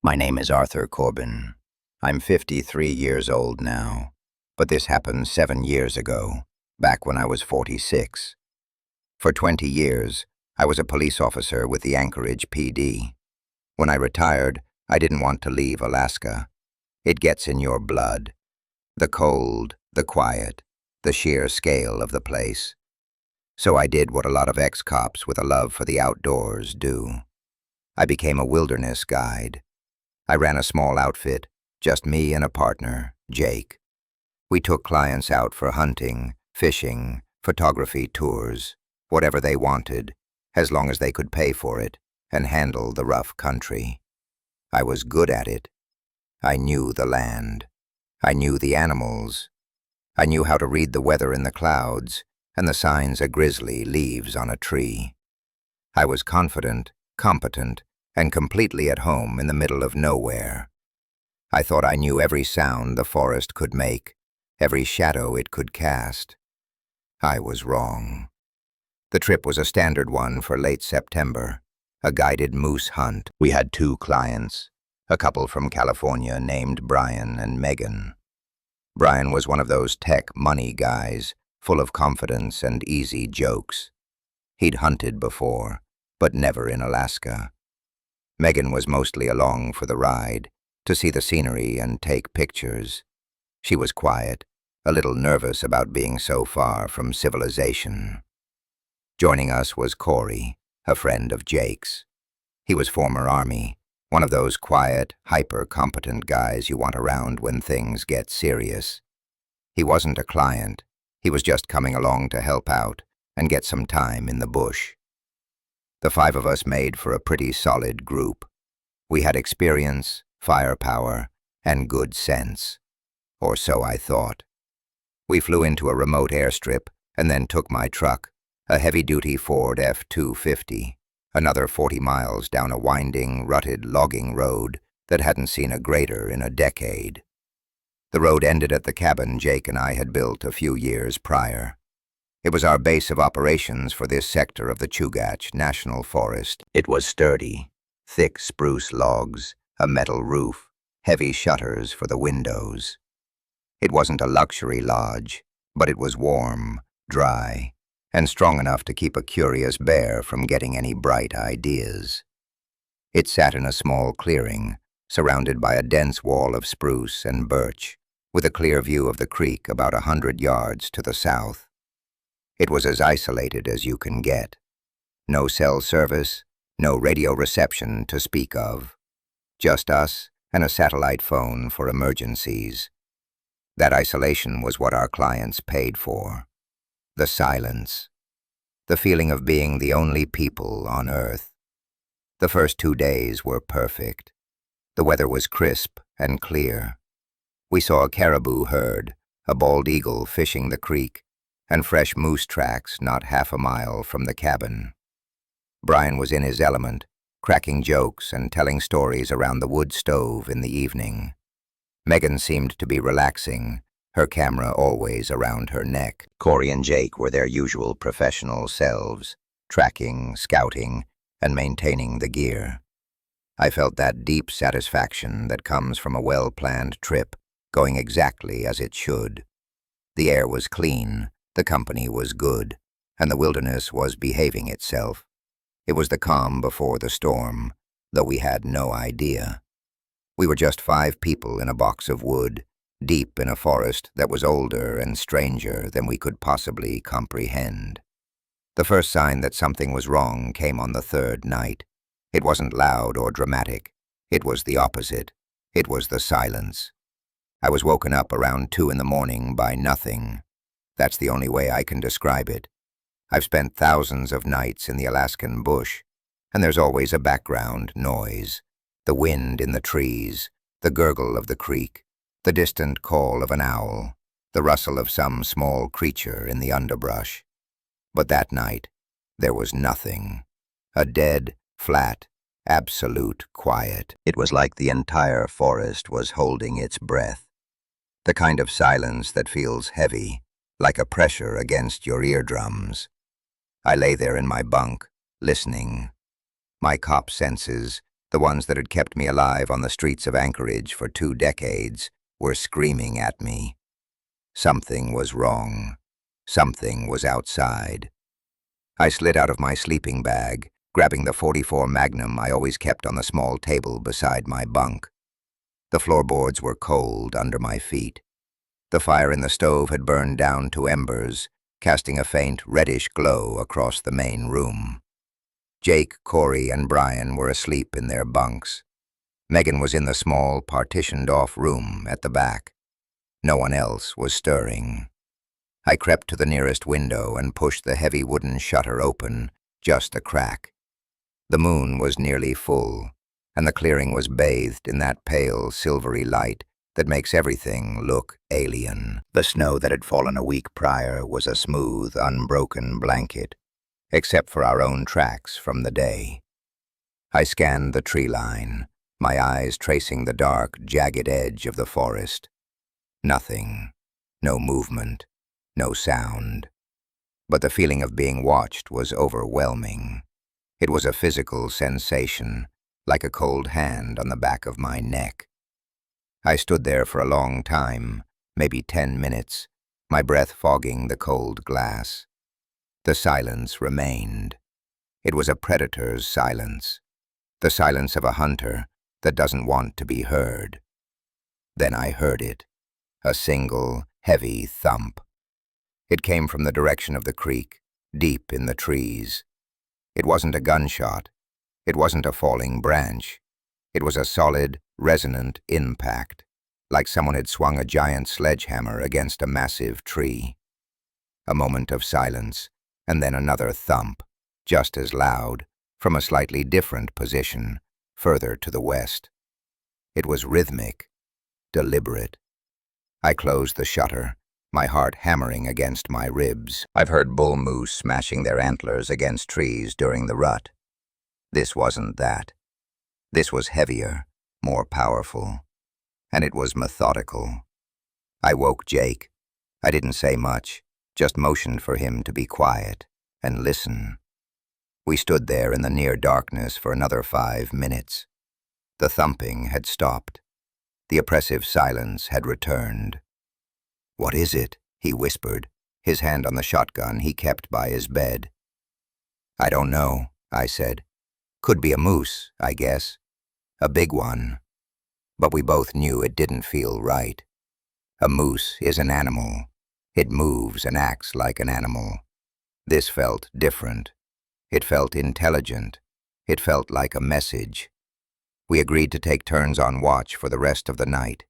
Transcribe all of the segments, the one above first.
My name is Arthur Corbin. I'm 53 years old now, but this happened 7 years ago, back when I was 46. For 20 years, I was a police officer with the Anchorage PD. When I retired, I didn't want to leave Alaska. It gets in your blood. The cold, the quiet, the sheer scale of the place. So I did what a lot of ex-cops with a love for the outdoors do. I became a wilderness guide. I ran a small outfit, just me and a partner, Jake. We took clients out for hunting, fishing, photography tours, whatever they wanted, as long as they could pay for it and handle the rough country. I was good at it. I knew the land. I knew the animals. I knew how to read the weather in the clouds and the signs a grizzly leaves on a tree. I was confident, competent, and completely at home in the middle of nowhere. I thought I knew every sound the forest could make, every shadow it could cast. I was wrong. The trip was a standard one for late September, a guided moose hunt. We had 2 clients, a couple from California named Brian and Megan. Brian was one of those tech money guys, full of confidence and easy jokes. He'd hunted before, but never in Alaska. Megan was mostly along for the ride, to see the scenery and take pictures. She was quiet, a little nervous about being so far from civilization. Joining us was Corey, a friend of Jake's. He was former Army, one of those quiet, hyper-competent guys you want around when things get serious. He wasn't a client. He was just coming along to help out and get some time in the bush. The 5 of us made for a pretty solid group. We had experience, firepower, and good sense. Or so I thought. We flew into a remote airstrip and then took my truck, a heavy-duty Ford F-250, another 40 miles down a winding, rutted logging road that hadn't seen a grader in a decade. The road ended at the cabin Jake and I had built a few years prior. It was our base of operations for this sector of the Chugach National Forest. It was sturdy, thick spruce logs, a metal roof, heavy shutters for the windows. It wasn't a luxury lodge, but it was warm, dry, and strong enough to keep a curious bear from getting any bright ideas. It sat in a small clearing, surrounded by a dense wall of spruce and birch, with a clear view of the creek about 100 yards to the south. It was as isolated as you can get. No cell service, no radio reception to speak of. Just us and a satellite phone for emergencies. That isolation was what our clients paid for. The silence. The feeling of being the only people on Earth. The first 2 days were perfect. The weather was crisp and clear. We saw a caribou herd, a bald eagle fishing the creek, and fresh moose tracks not half a mile from the cabin. Brian was in his element, cracking jokes and telling stories around the wood stove in the evening. Megan seemed to be relaxing, her camera always around her neck. Corey and Jake were their usual professional selves, tracking, scouting, and maintaining the gear. I felt that deep satisfaction that comes from a well-planned trip, going exactly as it should. The air was clean, the company was good, and the wilderness was behaving itself. It was the calm before the storm, though we had no idea. We were just 5 people in a box of wood, deep in a forest that was older and stranger than we could possibly comprehend. The first sign that something was wrong came on the 3rd night. It wasn't loud or dramatic. It was the opposite. It was the silence. I was woken up around 2 in the morning by nothing. That's the only way I can describe it. I've spent thousands of nights in the Alaskan bush, and there's always a background noise. The wind in the trees, the gurgle of the creek, the distant call of an owl, the rustle of some small creature in the underbrush. But that night, there was nothing. A dead, flat, absolute quiet. It was like the entire forest was holding its breath. The kind of silence that feels heavy, like a pressure against your eardrums. I lay there in my bunk, listening. My cop senses, the ones that had kept me alive on the streets of Anchorage for 2 decades, were screaming at me. Something was wrong. Something was outside. I slid out of my sleeping bag, grabbing the .44 Magnum I always kept on the small table beside my bunk. The floorboards were cold under my feet. The fire in the stove had burned down to embers, casting a faint reddish glow across the main room. Jake, Corey, and Brian were asleep in their bunks. Megan was in the small, partitioned-off room at the back. No one else was stirring. I crept to the nearest window and pushed the heavy wooden shutter open, just a crack. The moon was nearly full, and the clearing was bathed in that pale, silvery light that makes everything look alien. The snow that had fallen a week prior was a smooth, unbroken blanket, except for our own tracks from the day. I scanned the tree line, my eyes tracing the dark, jagged edge of the forest. Nothing. No movement. No sound. But the feeling of being watched was overwhelming. It was a physical sensation, like a cold hand on the back of my neck. I stood there for a long time, maybe 10 minutes, my breath fogging the cold glass. The silence remained. It was a predator's silence, the silence of a hunter that doesn't want to be heard. Then I heard it, a single, heavy thump. It came from the direction of the creek, deep in the trees. It wasn't a gunshot. It wasn't a falling branch. It was a solid, resonant impact, like someone had swung a giant sledgehammer against a massive tree. A moment of silence, and then another thump, just as loud, from a slightly different position, further to the west. It was rhythmic, deliberate. I closed the shutter, my heart hammering against my ribs. I've heard bull moose smashing their antlers against trees during the rut. This wasn't that. This was heavier, more powerful, and it was methodical. I woke Jake. I didn't say much, just motioned for him to be quiet and listen. We stood there in the near darkness for another 5 minutes. The thumping had stopped. The oppressive silence had returned. "What is it?" he whispered, his hand on the shotgun he kept by his bed. "I don't know," I said. "Could be a moose, I guess. A big one." But we both knew it didn't feel right. A moose is an animal. It moves and acts like an animal. This felt different. It felt intelligent. It felt like a message. We agreed to take turns on watch for the rest of the night.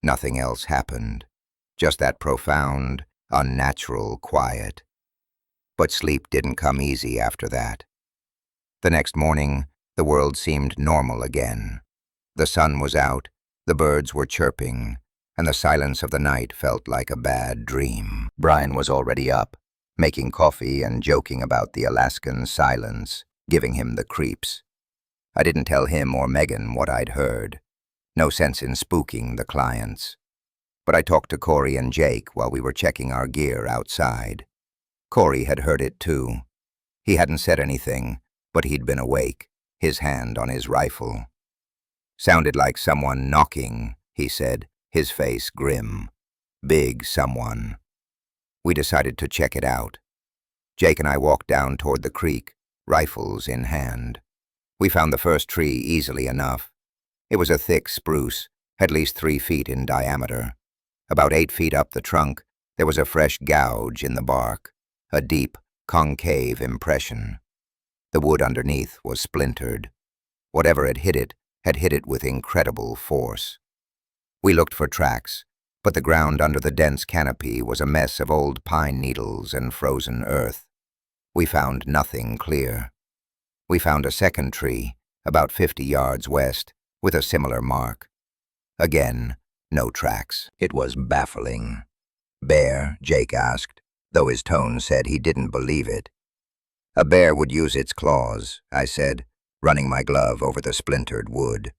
Nothing else happened. Just that profound, unnatural quiet. But sleep didn't come easy after that. The next morning, the world seemed normal again. The sun was out, the birds were chirping, and the silence of the night felt like a bad dream. Brian was already up, making coffee and joking about the Alaskan silence, giving him the creeps. I didn't tell him or Megan what I'd heard. No sense in spooking the clients. But I talked to Corey and Jake while we were checking our gear outside. Corey had heard it too. He hadn't said anything, but he'd been awake, his hand on his rifle. "Sounded like someone knocking," he said, his face grim. "Big someone." We decided to check it out. Jake and I walked down toward the creek, rifles in hand. We found the first tree easily enough. It was a thick spruce, at least 3 feet in diameter. About 8 feet up the trunk, there was a fresh gouge in the bark, a deep, concave impression. The wood underneath was splintered. Whatever had hit it with incredible force. We looked for tracks, but the ground under the dense canopy was a mess of old pine needles and frozen earth. We found nothing clear. We found a second tree, about 50 yards west, with a similar mark. Again, no tracks. It was baffling. "Bear?" Jake asked, though his tone said he didn't believe it. "A bear would use its claws," I said, running my glove over the splintered wood.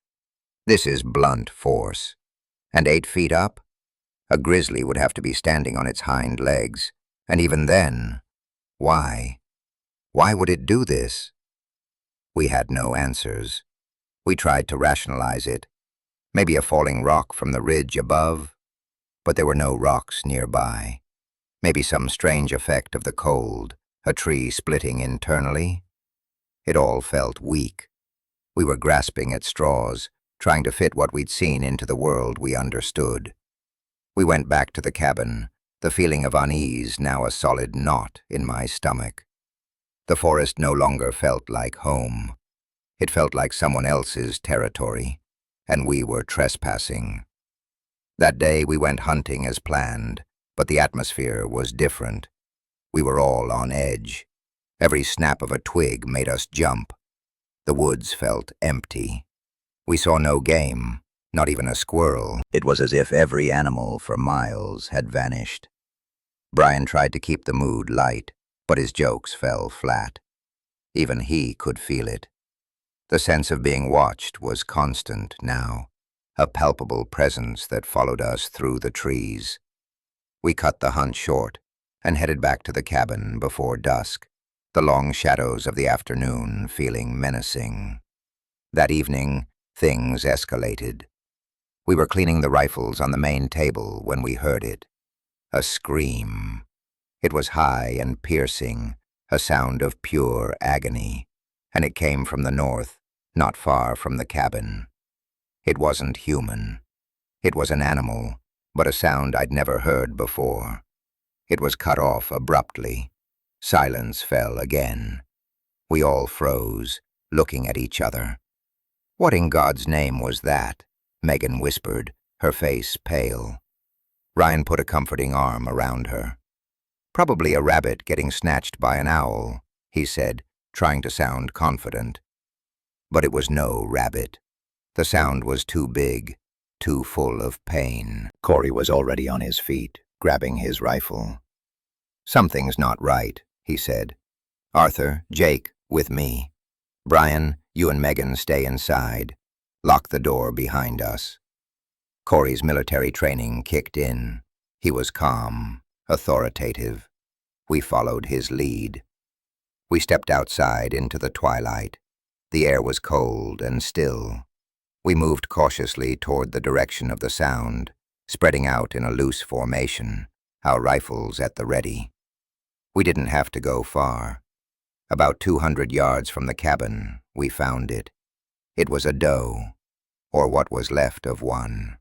"This is blunt force. And 8 feet up? A grizzly would have to be standing on its hind legs. And even then, why? Why would it do this?" We had no answers. We tried to rationalize it. Maybe a falling rock from the ridge above, but there were no rocks nearby. Maybe some strange effect of the cold, a tree splitting internally. It all felt weak. We were grasping at straws, trying to fit what we'd seen into the world we understood. We went back to the cabin, the feeling of unease now a solid knot in my stomach. The forest no longer felt like home. It felt like someone else's territory, and we were trespassing. That day we went hunting as planned, but the atmosphere was different. We were all on edge. Every snap of a twig made us jump. The woods felt empty. We saw no game, not even a squirrel. It was as if every animal for miles had vanished. Brian tried to keep the mood light, but his jokes fell flat. Even he could feel it. The sense of being watched was constant now, a palpable presence that followed us through the trees. We cut the hunt short and headed back to the cabin before dusk, the long shadows of the afternoon feeling menacing. That evening, things escalated. We were cleaning the rifles on the main table when we heard it. A scream. It was high and piercing, a sound of pure agony, and it came from the north, not far from the cabin. It wasn't human. It was an animal, but a sound I'd never heard before. It was cut off abruptly. Silence fell again. We all froze, looking at each other. "What in God's name was that?" Megan whispered, her face pale. Ryan put a comforting arm around her. "Probably a rabbit getting snatched by an owl," he said, trying to sound confident. But it was no rabbit. The sound was too big, too full of pain. Corey was already on his feet, grabbing his rifle. "Something's not right," he said. "Arthur, Jake, with me. Brian, you and Megan stay inside. Lock the door behind us." Corey's military training kicked in. He was calm, authoritative. We followed his lead. We stepped outside into the twilight. The air was cold and still. We moved cautiously toward the direction of the sound, spreading out in a loose formation, our rifles at the ready. We didn't have to go far. About 200 yards from the cabin, we found it. It was a doe, or what was left of one.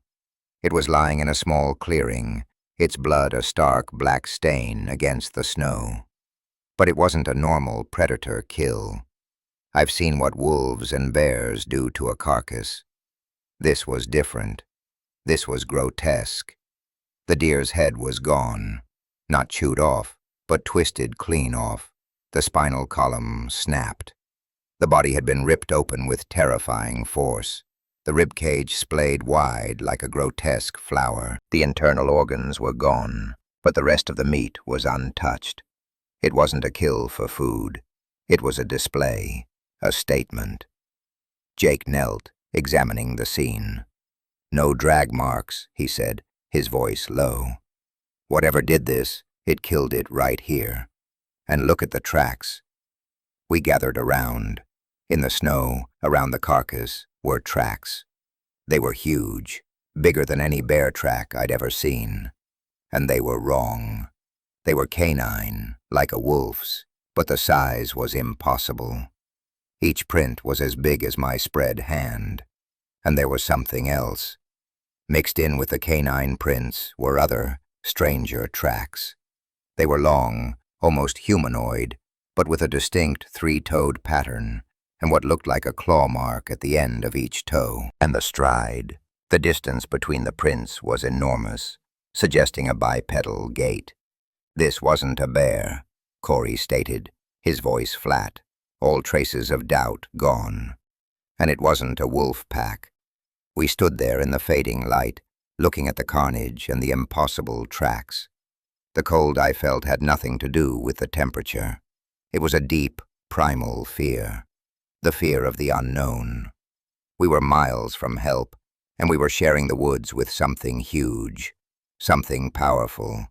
It was lying in a small clearing, its blood a stark black stain against the snow. But it wasn't a normal predator kill. I've seen what wolves and bears do to a carcass. This was different. This was grotesque. The deer's head was gone, not chewed off, but twisted clean off. The spinal column snapped. The body had been ripped open with terrifying force. The ribcage splayed wide like a grotesque flower. The internal organs were gone, but the rest of the meat was untouched. It wasn't a kill for food. It was a display, a statement. Jake knelt, examining the scene. "No drag marks," he said, his voice low. "Whatever did this, it killed it right here. And look at the tracks." We gathered around. In the snow, around the carcass, were tracks. They were huge, bigger than any bear track I'd ever seen. And they were wrong. They were canine, like a wolf's, but the size was impossible. Each print was as big as my spread hand. And there was something else. Mixed in with the canine prints were other, stranger tracks. They were long, almost humanoid, but with a distinct three-toed pattern, and what looked like a claw mark at the end of each toe. And the stride. The distance between the prints was enormous, suggesting a bipedal gait. "This wasn't a bear," Corey stated, his voice flat, all traces of doubt gone. "And it wasn't a wolf pack." We stood there in the fading light, looking at the carnage and the impossible tracks. The cold I felt had nothing to do with the temperature. It was a deep, primal fear. The fear of the unknown. We were miles from help, and we were sharing the woods with something huge, something powerful,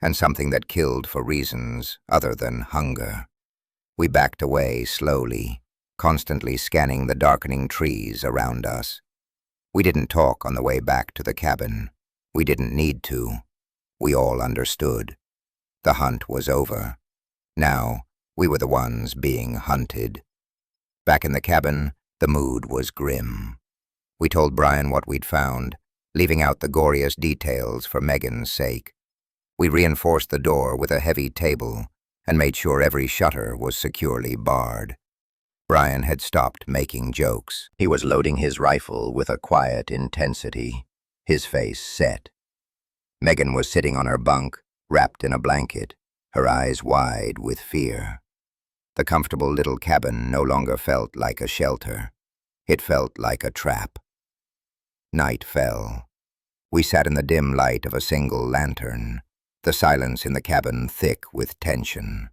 and something that killed for reasons other than hunger. We backed away slowly, constantly scanning the darkening trees around us. We didn't talk on the way back to the cabin. We didn't need to. We all understood. The hunt was over. Now, we were the ones being hunted. Back in the cabin, the mood was grim. We told Brian what we'd found, leaving out the goriest details for Megan's sake. We reinforced the door with a heavy table and made sure every shutter was securely barred. Brian had stopped making jokes. He was loading his rifle with a quiet intensity, his face set. Megan was sitting on her bunk, wrapped in a blanket, her eyes wide with fear. The comfortable little cabin no longer felt like a shelter. It felt like a trap. Night fell. We sat in the dim light of a single lantern, the silence in the cabin thick with tension.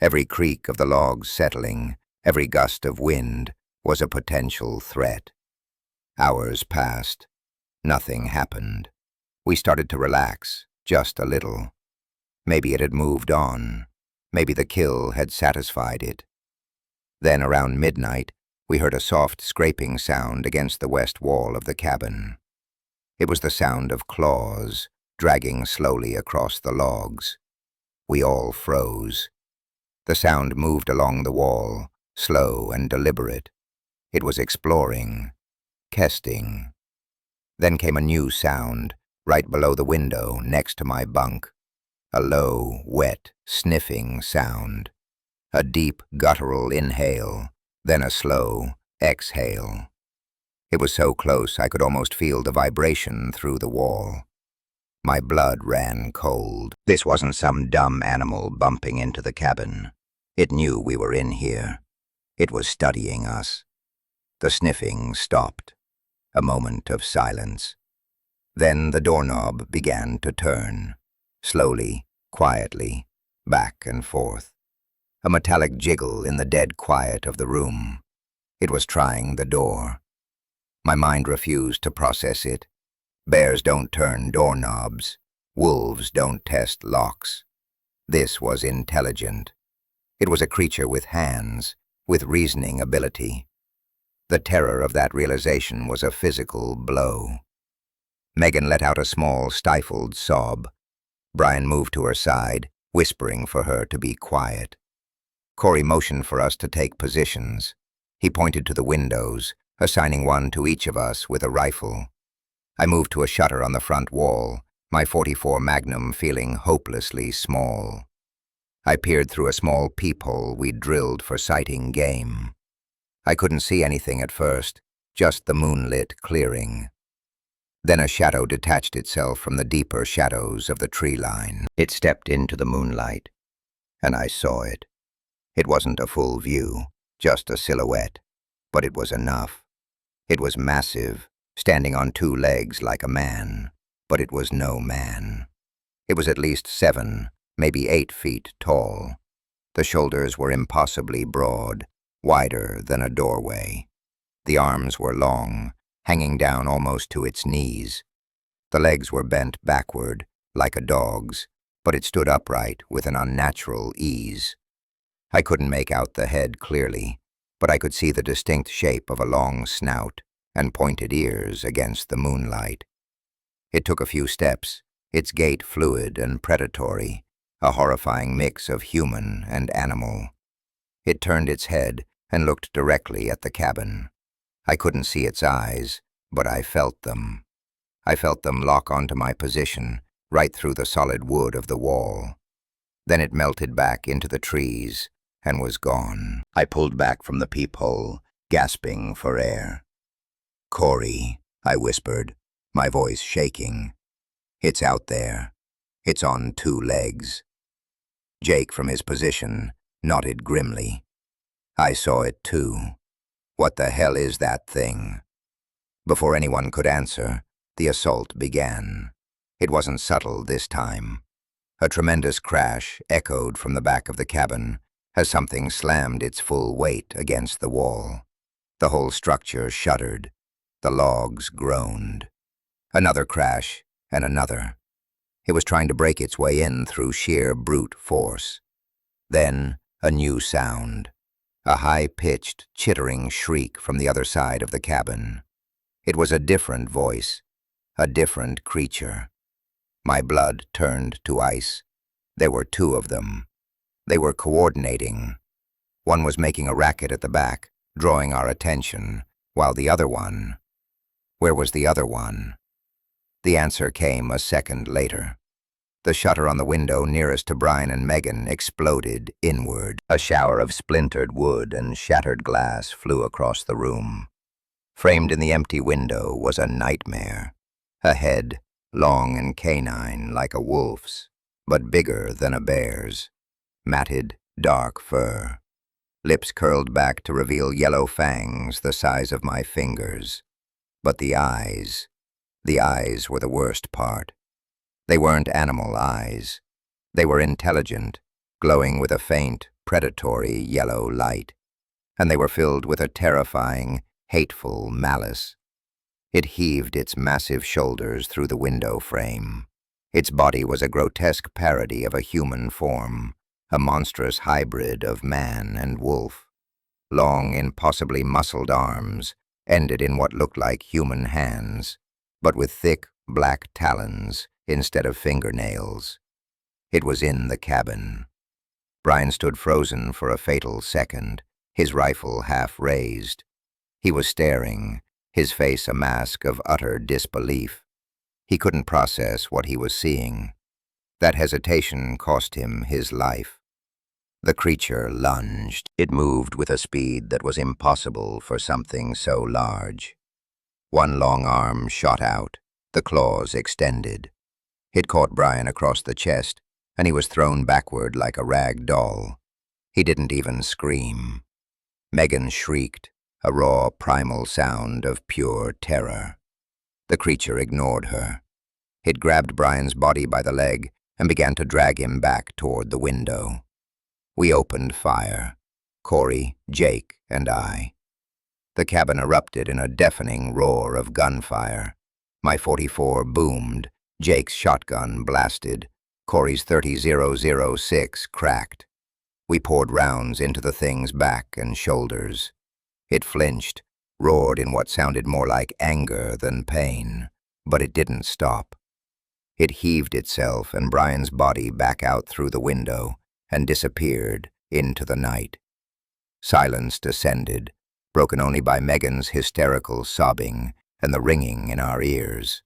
Every creak of the logs settling, every gust of wind, was a potential threat. Hours passed. Nothing happened. We started to relax, just a little. Maybe it had moved on. Maybe the kill had satisfied it. Then, around midnight, we heard a soft scraping sound against the west wall of the cabin. It was the sound of claws, dragging slowly across the logs. We all froze. The sound moved along the wall, slow and deliberate. It was exploring, questing. Then came a new sound, right below the window next to my bunk. A low, wet, sniffing sound. A deep, guttural inhale, then a slow exhale. It was so close I could almost feel the vibration through the wall. My blood ran cold. This wasn't some dumb animal bumping into the cabin. It knew we were in here. It was studying us. The sniffing stopped. A moment of silence. Then the doorknob began to turn, slowly, quietly, back and forth. A metallic jiggle in the dead quiet of the room. It was trying the door. My mind refused to process it. Bears don't turn doorknobs. Wolves don't test locks. This was intelligent. It was a creature with hands, with reasoning ability. The terror of that realization was a physical blow. Megan let out a small, stifled sob. Brian moved to her side, whispering for her to be quiet. Corey motioned for us to take positions. He pointed to the windows, assigning one to each of us with a rifle. I moved to a shutter on the front wall, my .44 Magnum feeling hopelessly small. I peered through a small peephole we'd drilled for sighting game. I couldn't see anything at first, just the moonlit clearing. Then a shadow detached itself from the deeper shadows of the tree line. It stepped into the moonlight, and I saw it. It wasn't a full view, just a silhouette, but it was enough. It was massive, standing on two legs like a man, but it was no man. It was at least 7, maybe 8 feet tall. The shoulders were impossibly broad, wider than a doorway. The arms were long, hanging down almost to its knees. The legs were bent backward, like a dog's, but it stood upright with an unnatural ease. I couldn't make out the head clearly, but I could see the distinct shape of a long snout and pointed ears against the moonlight. It took a few steps, its gait fluid and predatory, a horrifying mix of human and animal. It turned its head and looked directly at the cabin. I couldn't see its eyes, but I felt them. I felt them lock onto my position, right through the solid wood of the wall. Then it melted back into the trees and was gone. I pulled back from the peephole, gasping for air. "Corey," I whispered, my voice shaking. "It's out there. It's on 2 legs." Jake, from his position, nodded grimly. I saw it too. "What the hell is that thing?" Before anyone could answer, the assault began. It wasn't subtle this time. A tremendous crash echoed from the back of the cabin as something slammed its full weight against the wall. The whole structure shuddered. The logs groaned. Another crash, and another. It was trying to break its way in through sheer brute force. Then a new sound. a high-pitched, chittering shriek from the other side of the cabin. It was a different voice, a different creature. My blood turned to ice. There were two of them. They were coordinating. One was making a racket at the back, drawing our attention, while the other one— Where was the other one? The answer came a second later. The shutter on the window nearest to Brian and Megan exploded inward. A shower of splintered wood and shattered glass flew across the room. Framed in the empty window was a nightmare. A head, long and canine like a wolf's, but bigger than a bear's. Matted, dark fur. Lips curled back to reveal yellow fangs the size of my fingers. But the eyes were the worst part. They weren't animal eyes. They were intelligent, glowing with a faint, predatory yellow light. And they were filled with a terrifying, hateful malice. It heaved its massive shoulders through the window frame. Its body was a grotesque parody of a human form, a monstrous hybrid of man and wolf. Long, impossibly muscled arms ended in what looked like human hands, but with thick, black talons instead of fingernails. It was in the cabin. Brian stood frozen for a fatal second, his rifle half raised. He was staring, his face a mask of utter disbelief. He couldn't process what he was seeing. That hesitation cost him his life. The creature lunged. It moved with a speed that was impossible for something so large. One long arm shot out, the claws extended. It caught Brian across the chest, and he was thrown backward like a rag doll. He didn't even scream. Megan shrieked, a raw, primal sound of pure terror. The creature ignored her. It grabbed Brian's body by the leg and began to drag him back toward the window. We opened fire, Corey, Jake, and I. The cabin erupted in a deafening roar of gunfire. My .44 boomed, Jake's shotgun blasted, Corey's .30-006 cracked. We poured rounds into the thing's back and shoulders. It flinched, roared in what sounded more like anger than pain, but it didn't stop. It heaved itself and Brian's body back out through the window and disappeared into the night. Silence descended, broken only by Megan's hysterical sobbing and the ringing in our ears.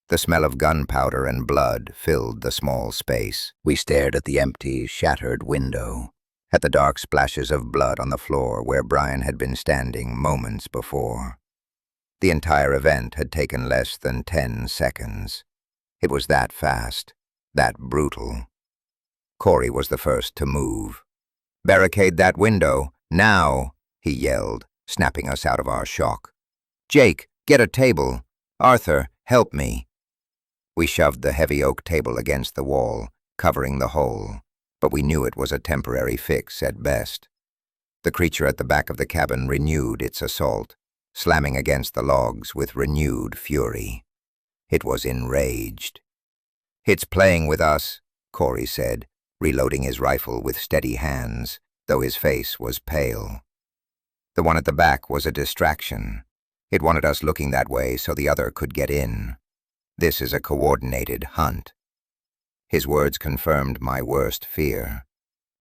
The smell of gunpowder and blood filled the small space. We stared at the empty, shattered window, at the dark splashes of blood on the floor where Brian had been standing moments before. The entire event had taken less than 10 seconds. It was that fast, that brutal. Corey was the first to move. "Barricade that window, now!" he yelled, snapping us out of our shock. "Jake, get a table. Arthur, help me." We shoved the heavy oak table against the wall, covering the hole, but we knew it was a temporary fix at best. The creature at the back of the cabin renewed its assault, slamming against the logs with renewed fury. It was enraged. "It's playing with us," Corey said, reloading his rifle with steady hands, though his face was pale. The one at the back was a distraction. It wanted us looking that way so the other could get in. This is a coordinated hunt. His words confirmed my worst fear.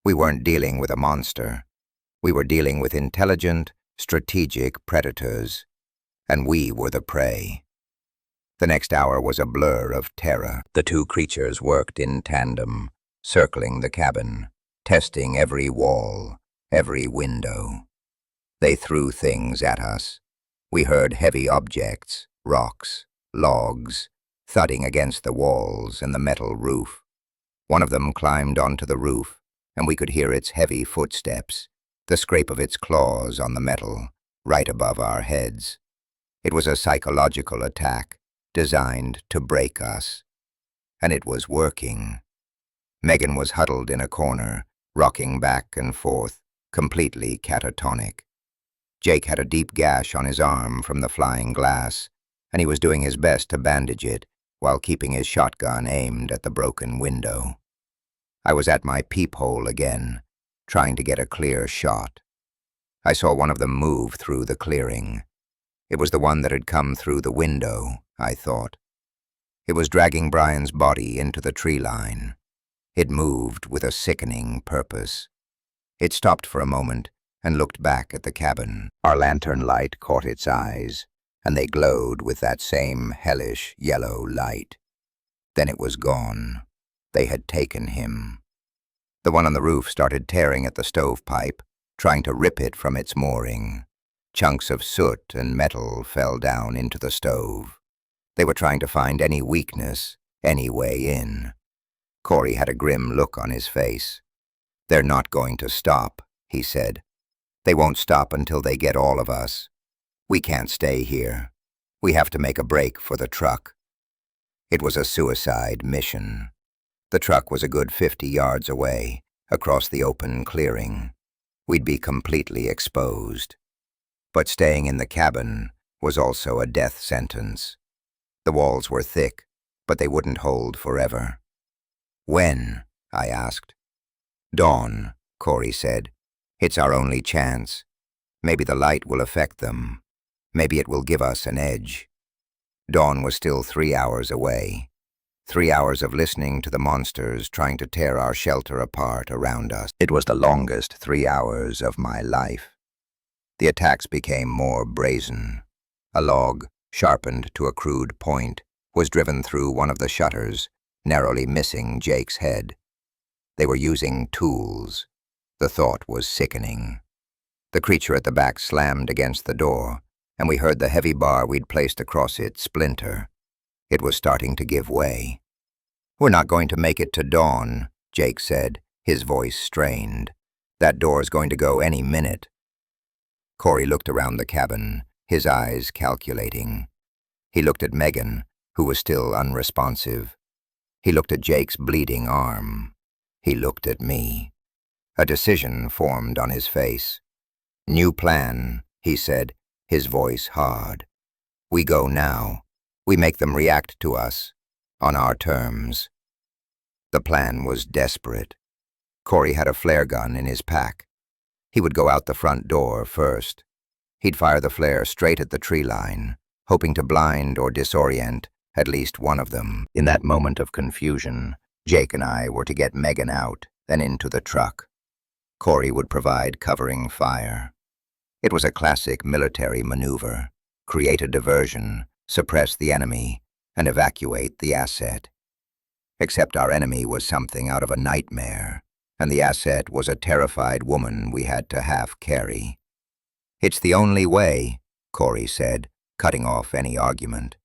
We weren't dealing with a monster. We were dealing with intelligent, strategic predators, and we were the prey. The next hour was a blur of terror. The two creatures worked in tandem, circling the cabin, testing every wall, every window. They threw things at us. We heard heavy objects, rocks, logs, thudding against the walls and the metal roof. One of them climbed onto the roof, and we could hear its heavy footsteps, the scrape of its claws on the metal, right above our heads. It was a psychological attack, designed to break us. And it was working. Megan was huddled in a corner, rocking back and forth, completely catatonic. Jake had a deep gash on his arm from the flying glass, and he was doing his best to bandage it while keeping his shotgun aimed at the broken window. I was at my peephole again, trying to get a clear shot. I saw one of them move through the clearing. It was the one that had come through the window, I thought. It was dragging Brian's body into the tree line. It moved with a sickening purpose. It stopped for a moment and looked back at the cabin. Our lantern light caught its eyes, and they glowed with that same hellish yellow light. Then it was gone. They had taken him. The one on the roof started tearing at the stovepipe, trying to rip it from its mooring. Chunks of soot and metal fell down into the stove. They were trying to find any weakness, any way in. Corey had a grim look on his face. "They're not going to stop," he said. "They won't stop until they get all of us. We can't stay here. We have to make a break for the truck." It was a suicide mission. The truck was a good 50 yards away, across the open clearing. We'd be completely exposed. But staying in the cabin was also a death sentence. The walls were thick, but they wouldn't hold forever. "When?" I asked. "Dawn," Corey said. "It's our only chance. Maybe the light will affect them. Maybe it will give us an edge." Dawn was still 3 hours away. 3 hours of listening to the monsters trying to tear our shelter apart around us. It was the longest 3 hours of my life. The attacks became more brazen. A log, sharpened to a crude point, was driven through one of the shutters, narrowly missing Jake's head. They were using tools. The thought was sickening. The creature at the back slammed against the door, and we heard the heavy bar we'd placed across it splinter. It was starting to give way. "We're not going to make it to dawn," Jake said, his voice strained. "That door's going to go any minute." Corey looked around the cabin, his eyes calculating. He looked at Megan, who was still unresponsive. He looked at Jake's bleeding arm. He looked at me. A decision formed on his face. "New plan," he said, his voice hard. "We go now. We make them react to us, on our terms." The plan was desperate. Corey had a flare gun in his pack. He would go out the front door first. He'd fire the flare straight at the tree line, hoping to blind or disorient at least one of them. In that moment of confusion, Jake and I were to get Megan out, then into the truck. Corey would provide covering fire. It was a classic military maneuver: create a diversion, suppress the enemy, and evacuate the asset. Except our enemy was something out of a nightmare, and the asset was a terrified woman we had to half carry. "It's the only way," Corey said, cutting off any argument.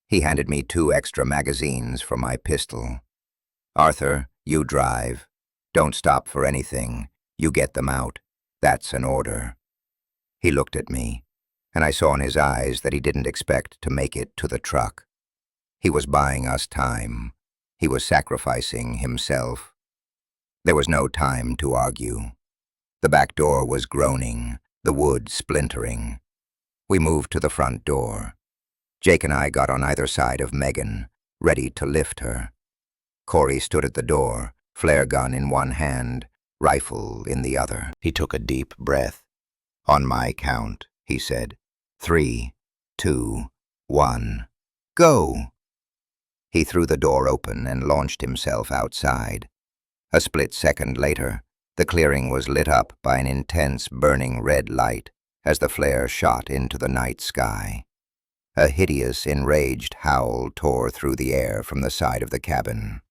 He handed me 2 extra magazines for my pistol. "Arthur, you drive. Don't stop for anything. You get them out. That's an order." He looked at me, and I saw in his eyes that he didn't expect to make it to the truck. He was buying us time. He was sacrificing himself. There was no time to argue. The back door was groaning, the wood splintering. We moved to the front door. Jake and I got on either side of Megan, ready to lift her. Corey stood at the door, flare gun in one hand, rifle in the other. He took a deep breath. "On my count," he said. 3, 2, 1, go! He threw the door open and launched himself outside. A split second later, the clearing was lit up by an intense burning red light as the flare shot into the night sky. A hideous, enraged howl tore through the air from the side of the cabin.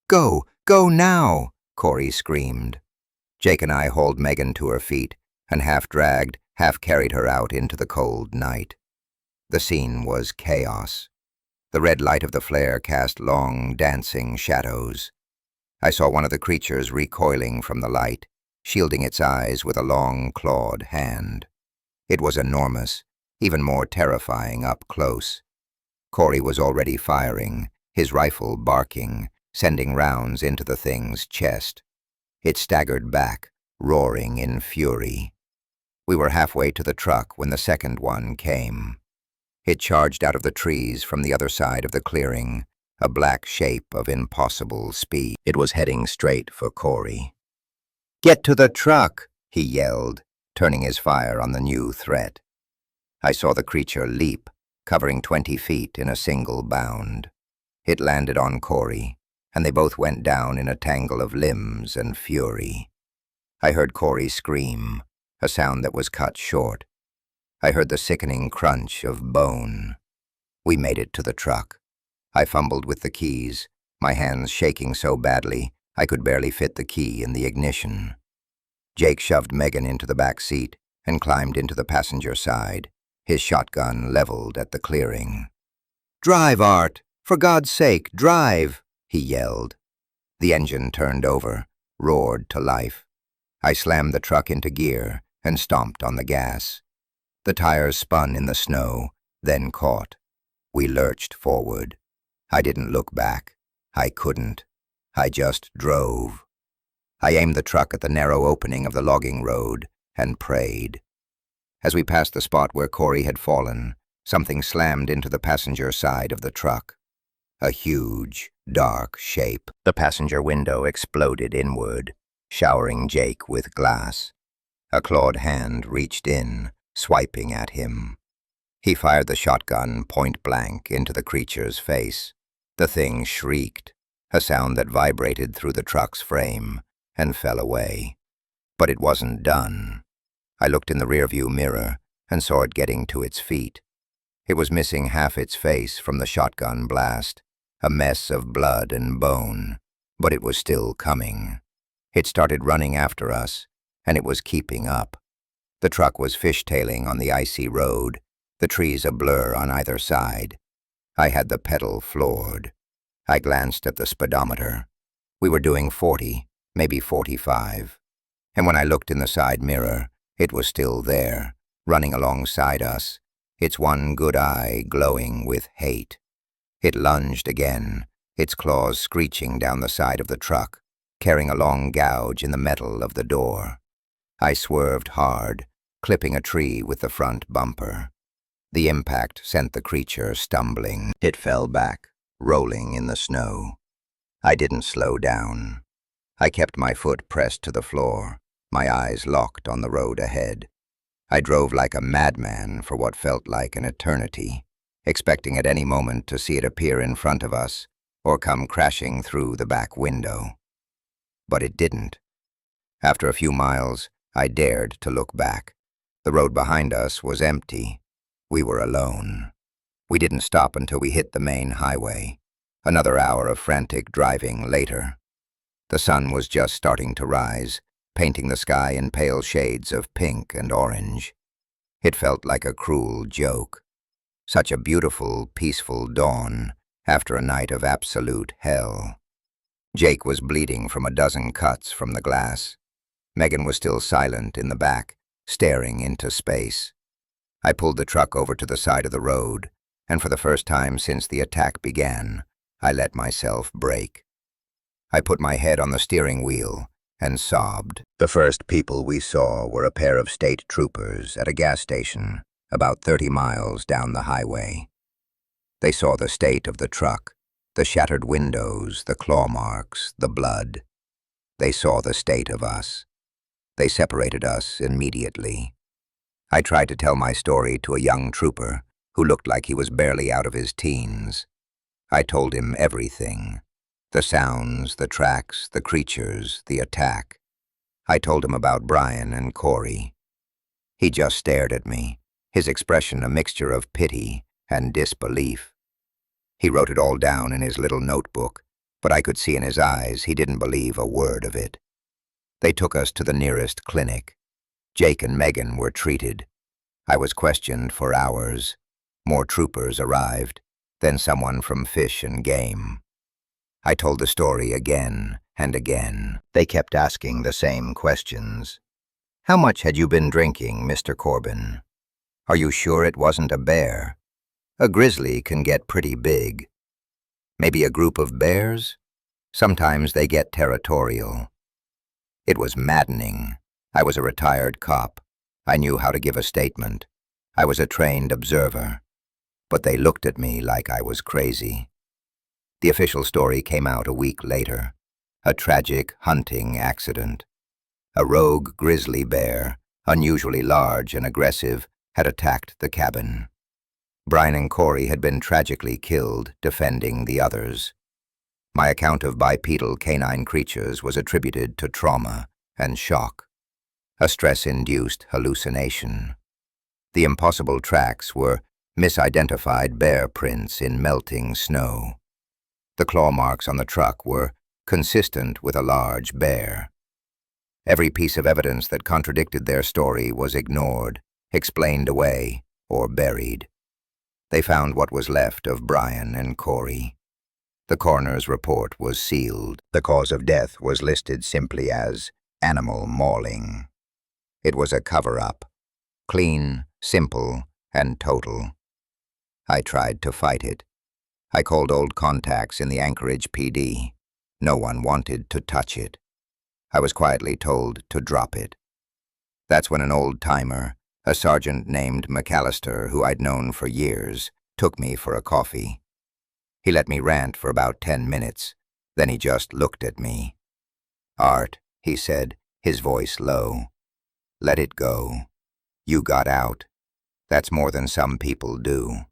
"Go! Go now!" Corey screamed. Jake and I hauled Megan to her feet and half-dragged, half-carried her out into the cold night. The scene was chaos. The red light of the flare cast long, dancing shadows. I saw one of the creatures recoiling from the light, shielding its eyes with a long, clawed hand. It was enormous, even more terrifying up close. Corey was already firing, his rifle barking, sending rounds into the thing's chest. It staggered back, roaring in fury. We were halfway to the truck when the second one came. It charged out of the trees from the other side of the clearing, a black shape of impossible speed. It was heading straight for Corey. "Get to the truck!" he yelled. turning his fire on the new threat. I saw the creature leap, covering 20 feet in a single bound. It landed on Corey, and they both went down in a tangle of limbs and fury. I heard Corey scream, a sound that was cut short. I heard the sickening crunch of bone. We made it to the truck. I fumbled with the keys, my hands shaking so badly I could barely fit the key in the ignition. Jake shoved Megan into the back seat and climbed into the passenger side, his shotgun leveled at the clearing. "Drive, Art! For God's sake, drive!" he yelled. The engine turned over, roared to life. I slammed the truck into gear and stomped on the gas. The tires spun in the snow, then caught. We lurched forward. I didn't look back. I couldn't. I just drove. I aimed the truck at the narrow opening of the logging road and prayed. As we passed the spot where Corey had fallen, something slammed into the passenger side of the truck. A huge, dark shape. The passenger window exploded inward, showering Jake with glass. A clawed hand reached in, swiping at him. He fired the shotgun point blank into the creature's face. The thing shrieked, a sound that vibrated through the truck's frame, and fell away. But it wasn't done. I looked in the rearview mirror and saw it getting to its feet. It was missing half its face from the shotgun blast, a mess of blood and bone, but it was still coming. It started running after us, and it was keeping up. The truck was fishtailing on the icy road, the trees a blur on either side. I had the pedal floored. I glanced at the speedometer. We were doing 40, maybe 45. And when I looked in the side mirror, it was still there, running alongside us, its one good eye glowing with hate. It lunged again, its claws screeching down the side of the truck, carrying a long gouge in the metal of the door. I swerved hard, clipping a tree with the front bumper. The impact sent the creature stumbling. It fell back, rolling in the snow. I didn't slow down. I kept my foot pressed to the floor, my eyes locked on the road ahead. I drove like a madman for what felt like an eternity, expecting at any moment to see it appear in front of us or come crashing through the back window. But it didn't. After a few miles, I dared to look back. The road behind us was empty. We were alone. We didn't stop until we hit the main highway. Another hour of frantic driving later. The sun was just starting to rise, painting the sky in pale shades of pink and orange. It felt like a cruel joke. Such a beautiful, peaceful dawn after a night of absolute hell. Jake was bleeding from a dozen cuts from the glass. Megan was still silent in the back, staring into space. I pulled the truck over to the side of the road, and for the first time since the attack began, I let myself break. I put my head on the steering wheel and sobbed. The first people we saw were a pair of state troopers at a gas station about 30 miles down the highway. They saw the state of the truck, the shattered windows, the claw marks, the blood. They saw the state of us. They separated us immediately. I tried to tell my story to a young trooper who looked like he was barely out of his teens. I told him everything. The sounds, the tracks, the creatures, the attack. I told him about Brian and Corey. He just stared at me, his expression a mixture of pity and disbelief. He wrote it all down in his little notebook, but I could see in his eyes he didn't believe a word of it. They took us to the nearest clinic. Jake and Megan were treated. I was questioned for hours. More troopers arrived, then someone from Fish and Game. I told the story again and again. They kept asking the same questions. How much had you been drinking, Mr. Corbin? Are you sure it wasn't a bear? A grizzly can get pretty big. Maybe a group of bears? Sometimes they get territorial. It was maddening. I was a retired cop. I knew how to give a statement. I was a trained observer. But they looked at me like I was crazy. The official story came out a week later. A tragic hunting accident. A rogue grizzly bear, unusually large and aggressive, had attacked the cabin. Brian and Corey had been tragically killed defending the others. My account of bipedal canine creatures was attributed to trauma and shock, a stress-induced hallucination. The impossible tracks were misidentified bear prints in melting snow. The claw marks on the truck were consistent with a large bear. Every piece of evidence that contradicted their story was ignored, explained away, or buried. They found what was left of Brian and Corey. The coroner's report was sealed. The cause of death was listed simply as animal mauling. It was a cover-up, clean, simple, and total. I tried to fight it. I called old contacts in the Anchorage PD. No one wanted to touch it. I was quietly told to drop it. That's when an old-timer, a sergeant named McAllister, who I'd known for years, took me for a coffee. He let me rant for about 10 minutes, then he just looked at me. "Art," he said, his voice low. "Let it go. You got out. That's more than some people do."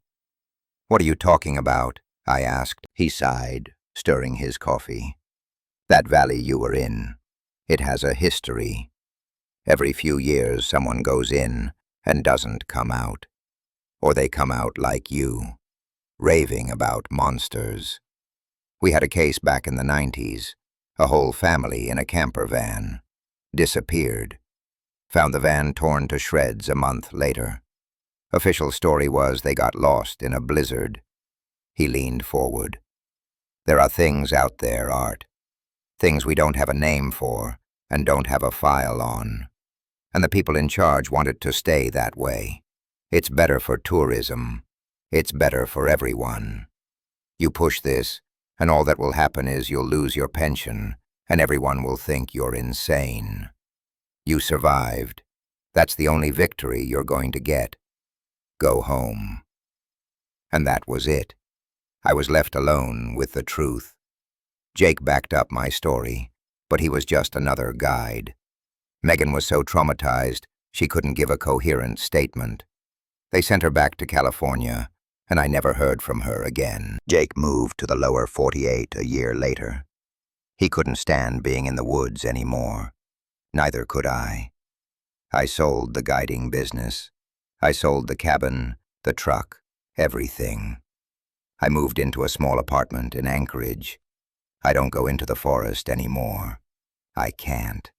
"What are you talking about?" I asked. He sighed, stirring his coffee. "That valley you were in. It has a history. Every few years someone goes in and doesn't come out. Or they come out like you, raving about monsters. We had a case back in the 90s. A whole family in a camper van. Disappeared. Found the van torn to shreds a month later. Official story was they got lost in a blizzard." He leaned forward. "There are things out there, Art. Things we don't have a name for and don't have a file on. And the people in charge want it to stay that way. It's better for tourism. It's better for everyone. You push this, and all that will happen is you'll lose your pension, and everyone will think you're insane. You survived. That's the only victory you're going to get. Go home." And that was it. I was left alone with the truth. Jake backed up my story, but he was just another guide. Megan was so traumatized, she couldn't give a coherent statement. They sent her back to California, and I never heard from her again. Jake moved to the lower 48 a year later. He couldn't stand being in the woods anymore. Neither could I. I sold the guiding business. I sold the cabin, the truck, everything. I moved into a small apartment in Anchorage. I don't go into the forest anymore. I can't.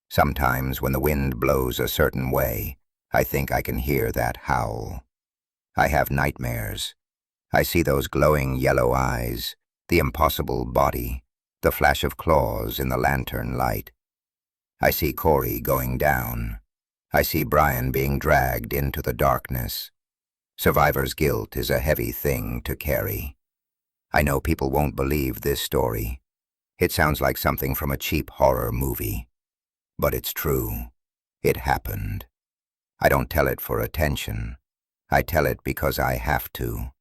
Sometimes when the wind blows a certain way, I think I can hear that howl. I have nightmares. I see those glowing yellow eyes, the impossible body, the flash of claws in the lantern light. I see Corey going down. I see Brian being dragged into the darkness. Survivor's guilt is a heavy thing to carry. I know people won't believe this story. It sounds like something from a cheap horror movie. But it's true. It happened. I don't tell it for attention. I tell it because I have to.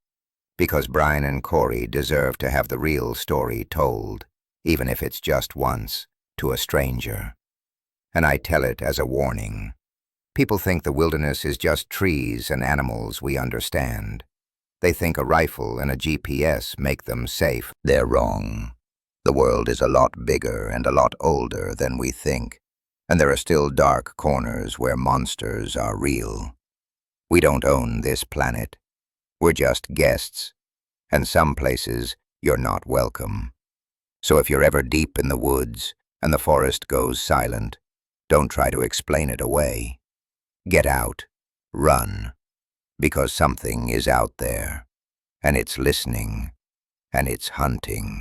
Because Brian and Corey deserve to have the real story told, even if it's just once, to a stranger. And I tell it as a warning. People think the wilderness is just trees and animals we understand. They think a rifle and a GPS make them safe. They're wrong. The world is a lot bigger and a lot older than we think, and there are still dark corners where monsters are real. We don't own this planet. We're just guests, and some places you're not welcome. So if you're ever deep in the woods and the forest goes silent, don't try to explain it away. Get out, run, because something is out there, and it's listening, and it's hunting.